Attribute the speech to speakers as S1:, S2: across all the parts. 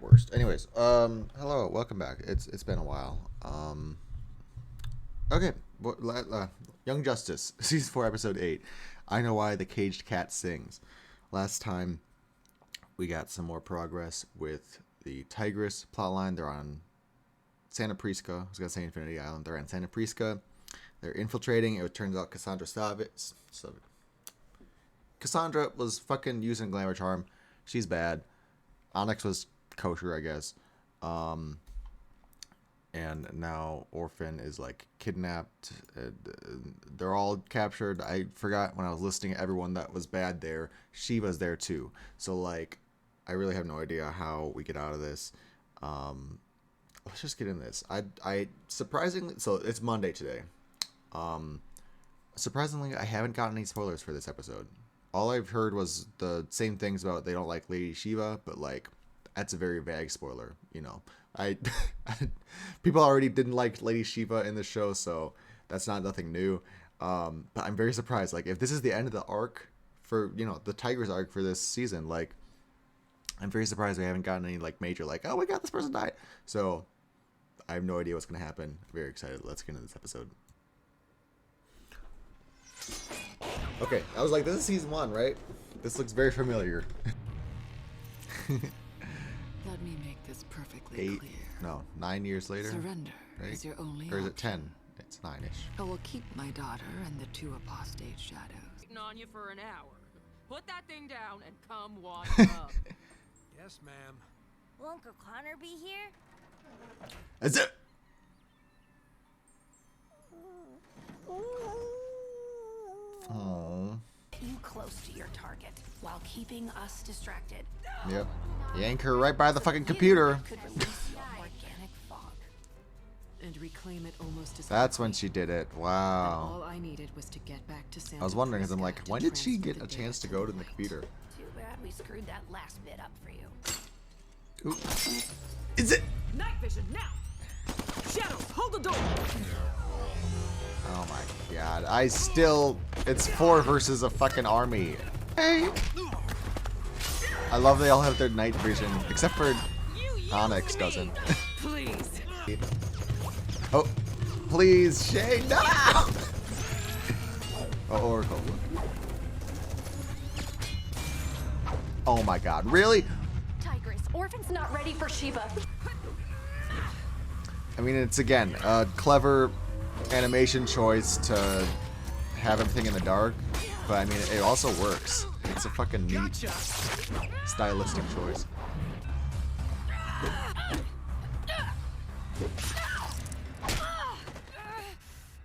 S1: worst. Anyways, hello, welcome back. It's been a while. Okay, Young Justice, season 4, episode 8. I know why the caged cat sings. Last time, we got some more progress with the Tigress plotline. They're on Santa Prisca. I was gonna say Infinity Island. They're on Santa Prisca. They're infiltrating. It turns out Cassandra was fucking using glamour charm. She's bad. Onyx was kosher, I guess. And now Orphan is like kidnapped. They're all captured. I forgot when I was listing everyone that was bad there. Shiva's there too. So like, I really have no idea how we get out of this. Let's just get in this. I surprisingly, so it's Monday today. Surprisingly, I haven't gotten any spoilers for this episode. All I've heard was the same things about they don't like Lady Shiva, but like, that's a very vague spoiler, you know. People already didn't like Lady Shiva in the show, so that's nothing new. But I'm very surprised. Like, if this is the end of the arc for, you know, the Tigress arc for this season, like, I'm very surprised we haven't gotten any like major like, oh my god, this person died. So I have no idea what's gonna happen. Very excited. Let's get into this episode. Okay, I was like, this is season 1, right? This looks very familiar.
S2: Let me make this perfectly clear.
S1: No, 9 years later.
S2: Surrender
S1: right?
S2: is your only
S1: Or is it
S2: option.
S1: 10? It's 9-ish.
S2: I will keep my daughter and the 2 apostate shadows.
S3: Waiting on you for an hour. Put that thing down and come watch up.
S4: Yes, ma'am.
S5: Will Uncle Connor be here?
S1: That's it. Oh.
S5: You close to your target while keeping us distracted.
S1: Yep. Yank her right by the fucking computer.
S5: Could release your organic fog.
S2: And reclaim it almost as
S1: That's
S2: quickly.
S1: when she did it.
S2: All
S1: Wow.
S2: I needed was to get back to Santa
S1: I was wondering, because I'm
S2: Prisca
S1: like,
S2: to
S1: when did she
S2: transfer
S1: get a
S2: the
S1: chance to
S2: data
S1: go to the
S2: light.
S1: computer?
S5: Too bad we screwed that last bit up for you.
S1: Ooh. Is it?
S3: Night vision now. Shadows, hold the door.
S1: Oh my god. It's 4 versus a fucking army. Hey. I love they all have their night vision, except for Onyx doesn't.
S3: Please.
S1: Oh, please, Shay, no! Oh, Oracle. Oh my god, really?
S6: Tigress, Orphan's not ready for Shiva.
S1: I mean, it's again a clever animation choice to have everything in the dark, but I mean, it also works. It's a fucking neat stylistic choice.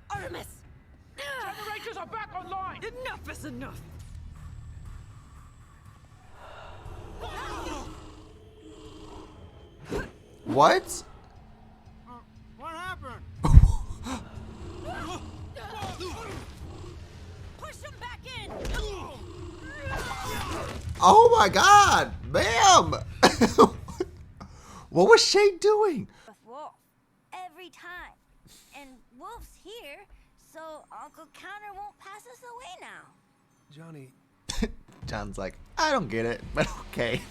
S5: Artemis!
S3: Generators are back online. Enough is enough.
S1: What?
S4: What happened?
S5: Push him back in!
S1: Oh my god, ma'am! What was Shay doing?
S5: With Wolf. Every time. And Wolf's here, so Uncle Connor won't pass us away now.
S4: Johnny,
S1: John's like, I don't get it, but okay.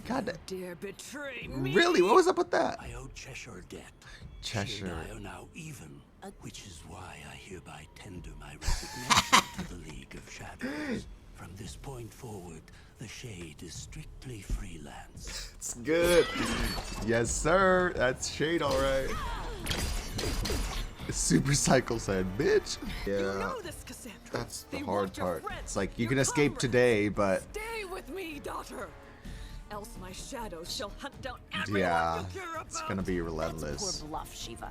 S1: God,
S3: Dare betray me.
S1: really? What was up with that?
S7: I owe Cheshire debt.
S1: Cheshire.
S7: She and I are now even, which is why I hereby tender my resignation to the League of Shadows. From this point forward, the Shade is strictly freelance.
S1: It's good. Yes, sir. That's Shade, all right. Super Cycle said, bitch.
S3: You
S1: Yeah,
S3: know this, Cassandra.
S1: that's the
S3: They
S1: hard
S3: want your
S1: part.
S3: friends,
S1: It's like, you
S3: your
S1: can escape
S3: comrades.
S1: today, but
S3: Stay with me, daughter. Else my shadows shall hunt down everyone
S1: yeah,
S3: you care about.
S1: it's gonna be
S5: That's
S1: relentless.
S5: poor bluff, Shiva.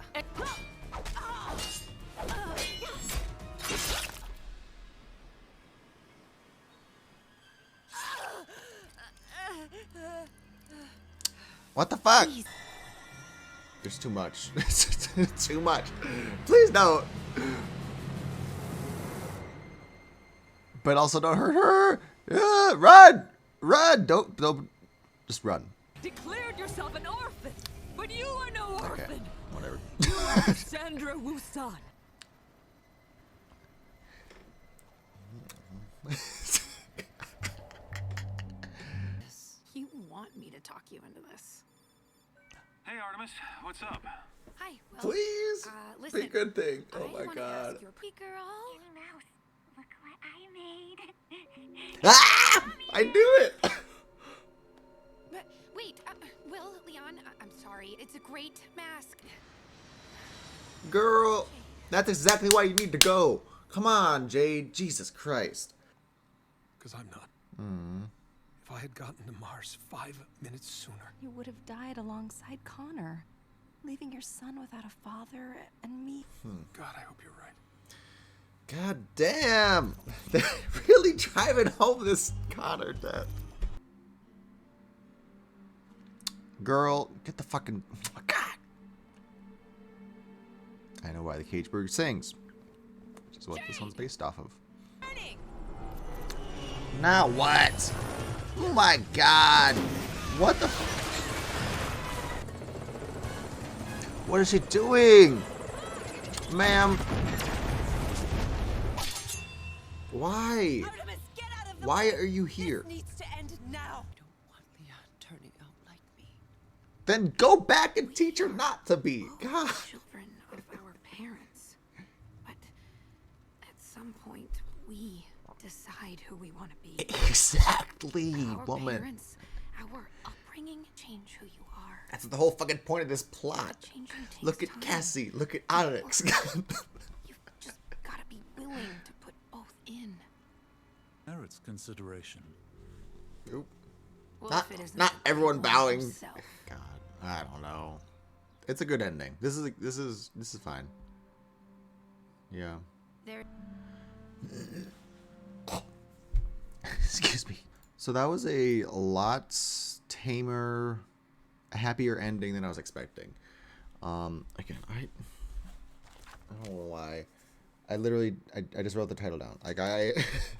S1: What the fuck? There's too much. Too much. Please don't. But also don't hurt her. Run! Run! Don't. Just run.
S3: Declared yourself an orphan, but you are no
S1: Okay.
S3: orphan.
S1: Whatever.
S3: You are Cassandra Wusan.
S5: You want me to
S6: talk you into this.
S8: Hey, Artemis, what's up?
S6: Hi. Well,
S1: Please,
S6: listen,
S1: be a good thing. Oh
S6: I
S1: my
S6: wanna
S1: god.
S6: ask your pretty girl.
S5: Mouse, look what I made.
S1: Ah! I knew it.
S6: But wait, Will, Leon, I'm sorry. It's a great mask.
S1: Girl, that's exactly why you need to go. Come on, Jade. Jesus Christ.
S4: Because I'm not. If I had gotten to Mars 5 minutes sooner.
S9: You would have died alongside Connor, leaving your son without a father and me.
S4: God, I hope you're right.
S1: God damn. They're really driving home this Connor death. Girl, get the fucking... Oh, God. I know why the Cage Bird sings. Which is what this one's based off of. Now what? Oh my god. What the What is she doing? Ma'am. Why?
S3: Artemis, get out of the
S1: Why
S3: way.
S1: are you here?
S3: This needs to end now.
S2: I don't want Leon turning out like me.
S1: Then go back and teach her not to be. God.
S6: Children of our parents. But at some point, we decide who we want to be.
S1: Exactly,
S6: Our
S1: woman.
S6: parents, our upbringing, change who you are.
S1: That's the whole fucking point of this plot.
S6: Changing takes
S1: Look at
S6: time.
S1: Cassie. Look at Onyx.
S6: You've just gotta be willing to put both in.
S8: Merits consideration.
S1: Nope.
S6: Well,
S1: Not,
S6: if it isn't
S1: not
S6: the
S1: everyone
S6: Lord
S1: bowing.
S6: himself.
S1: God, I don't know. It's a good ending. This is fine. Yeah.
S6: There.
S1: Excuse me. So that was a lot tamer, happier ending than I was expecting. Again, I don't know why. I literally, I just wrote the title down. Like, I'm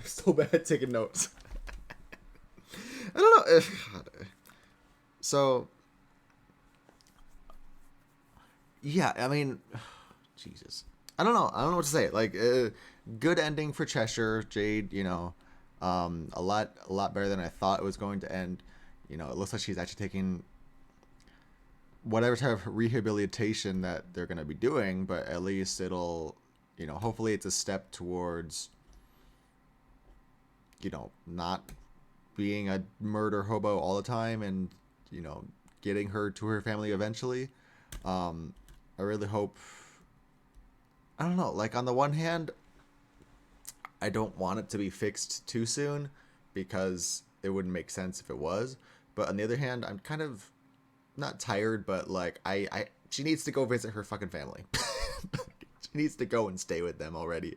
S1: so bad at taking notes. I don't know. God. So, yeah, I mean, Jesus. I don't know. I don't know what to say. Like, good ending for Cheshire. Jade, you know, a lot better than I thought it was going to end. You know, it looks like she's actually taking whatever type of rehabilitation that they're going to be doing, but at least it'll, you know, hopefully it's a step towards, you know, not being a murder hobo all the time and, you know, getting her to her family eventually. I really hope, I don't know, like on the one hand, I don't want it to be fixed too soon because it wouldn't make sense if it was. But on the other hand, I'm kind of not tired, but like she needs to go visit her fucking family. She needs to go and stay with them already.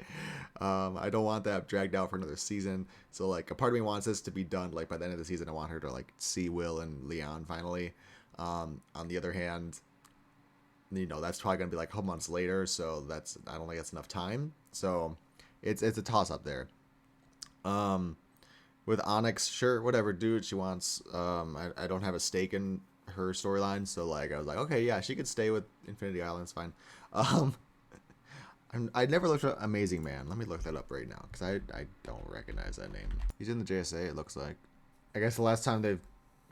S1: I don't want that dragged out for another season. So like a part of me wants this to be done like by the end of the season. I want her to like see Will and Leon finally. On the other hand, you know, that's probably gonna be like a couple months later, so I don't think that's enough time. So it's a toss up there. With Onyx, sure, whatever, do what she wants. I don't have a stake in her storyline, so like I was like, okay, yeah, she could stay with Infinity Island, it's fine. I never looked at Amazing Man. Let me look that up right now because I don't recognize that name. He's in the JSA, it looks like. I guess the last time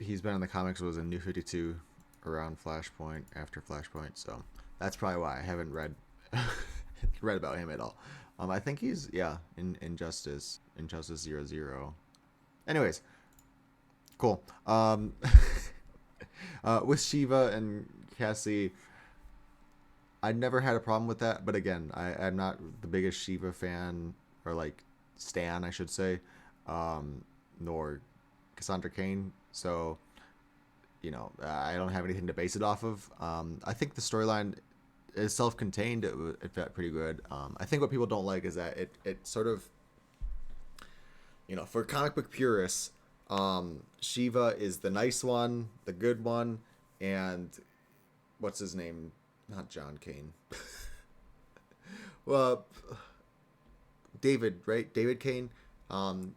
S1: he's been in the comics was in New 52 around Flashpoint, after Flashpoint, so that's probably why I haven't read about him at all. I think he's in Injustice 00. Anyways, cool. With Shiva and Cassie, I never had a problem with that, but again, I'm not the biggest Shiva fan, or like stan, I should say, nor Cassandra Cain, so you know, I don't have anything to base it off of. I think the storyline is self-contained. It felt pretty good. I think what people don't like is that it sort of, you know, for comic book purists, Shiva is the nice one, the good one, and what's his name? Not John Kane. Well, David, right? David Kane.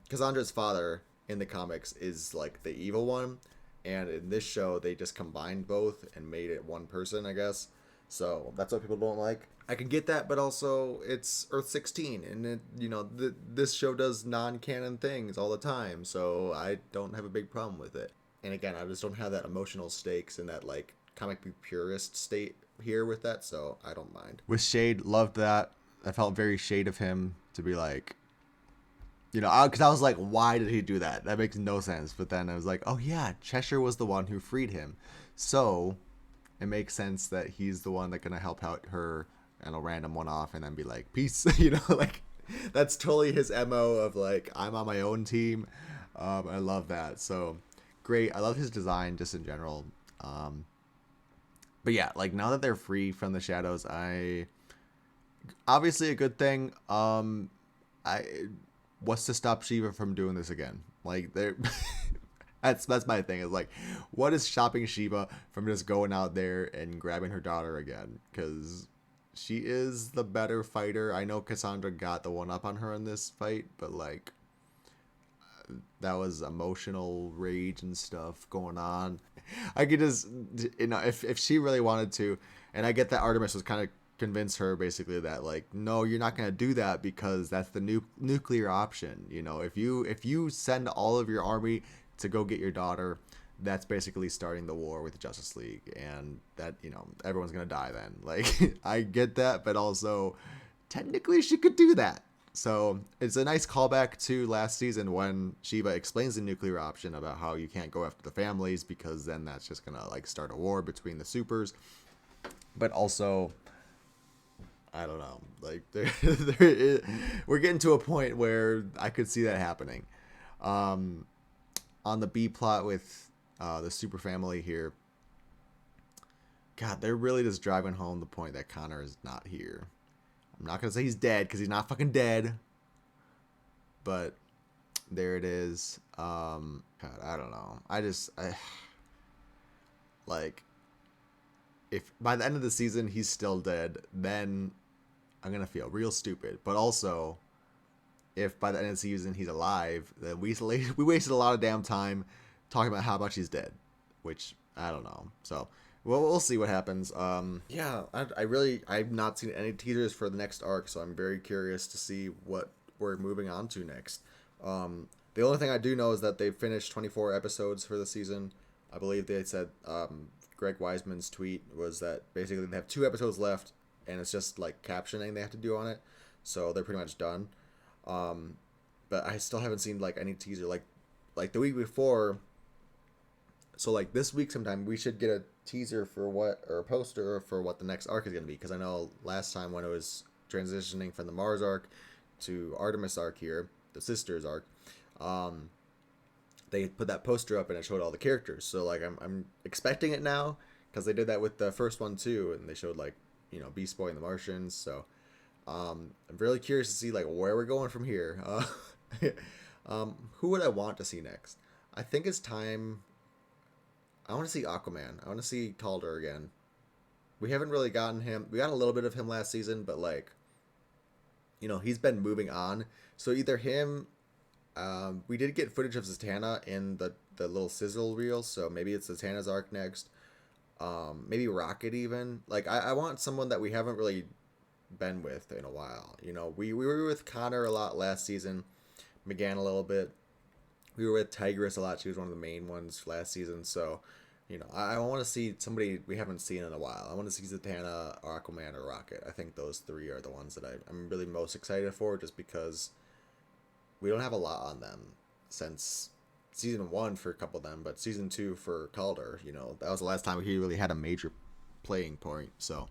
S1: Cassandra's father in the comics is like the evil one, and in this show they just combined both and made it one person, I guess. So that's what people don't like. I can get that, but also it's Earth 16, and it, you know, this show does non-canon things all the time, so I don't have a big problem with it. And again, I just don't have that emotional stakes and that like comic book purist state here with that, so I don't mind. With Shade, loved that. I felt very Shade of him to be like, you know, because I was like, why did he do that? That makes no sense. But then I was like, oh yeah, Cheshire was the one who freed him. So it makes sense that he's the one that's going to help out her and a random one off and then be like, peace. You know, like that's totally his MO of like, I'm on my own team. I love that. So great. I love his design just in general. But yeah, like now that they're free from the shadows, obviously a good thing. What's to stop Shiva from doing this again? Like they're that's my thing, is like, what is stopping Shiva from just going out there and grabbing her daughter again? Because she is the better fighter. I know Cassandra got the one up on her in this fight, but like that was emotional rage and stuff going on. I could just, you know, if she really wanted to, and I get that Artemis was kind of convince her basically that like, no, you're not going to do that because that's the nuclear option. You know, if you send all of your army to go get your daughter, that's basically starting the war with the Justice League, and that, you know, everyone's going to die then. Like I get that, but also technically she could do that. So it's a nice callback to last season when Shiva explains the nuclear option about how you can't go after the families because then that's just gonna like start a war between the supers. But also, I don't know, like we're getting to a point where I could see that happening. On the B plot with the super family here, God, they're really just driving home the point that Connor is not here. I'm not going to say he's dead because he's not fucking dead. But there it is. God, I don't know. Like, if by the end of the season he's still dead, then I'm going to feel real stupid. But also, if by the end of the season he's alive, then we wasted a lot of damn time talking about how much he's dead. Which, I don't know. So, well, we'll see what happens. Yeah, I've not seen any teasers for the next arc, so I'm very curious to see what we're moving on to next. The only thing I do know is that they've finished 24 episodes for the season. I believe they said, Greg Weisman's tweet was that basically they have 2 episodes left, and it's just like captioning they have to do on it, so they're pretty much done. But I still haven't seen like any teaser. Like the week before. So like this week sometime we should get a teaser for or a poster for what the next arc is going to be, because I know last time when it was transitioning from the Mars arc to Artemis arc here, the Sisters arc, they put that poster up and it showed all the characters. So like I'm expecting it now, because they did that with the first one too, and they showed like, you know, Beast Boy and the Martians. So I'm really curious to see like where we're going from here. Who would I want to see next? I think it's time. I want to see Aquaman. I want to see Calder again. We haven't really gotten him. We got a little bit of him last season, but like, you know, he's been moving on. So either him, we did get footage of Zatanna in the little sizzle reel, so maybe it's Zatanna's arc next. Maybe Rocket even. Like, I want someone that we haven't really been with in a while. You know, we were with Connor a lot last season, McGann a little bit. We were with Tigress a lot. She was one of the main ones last season. So, you know, I want to see somebody we haven't seen in a while. I want to see Zatanna, or Aquaman, or Rocket. I think those 3 are the ones that I'm really most excited for, just because we don't have a lot on them since season 1 for a couple of them, but season 2 for Calder, you know, that was the last time he really had a major playing point. So,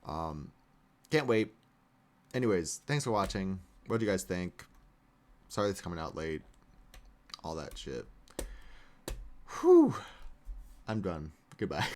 S1: can't wait. Anyways, thanks for watching. What do you guys think? Sorry it's coming out late. All that shit. Whew. I'm done. Goodbye.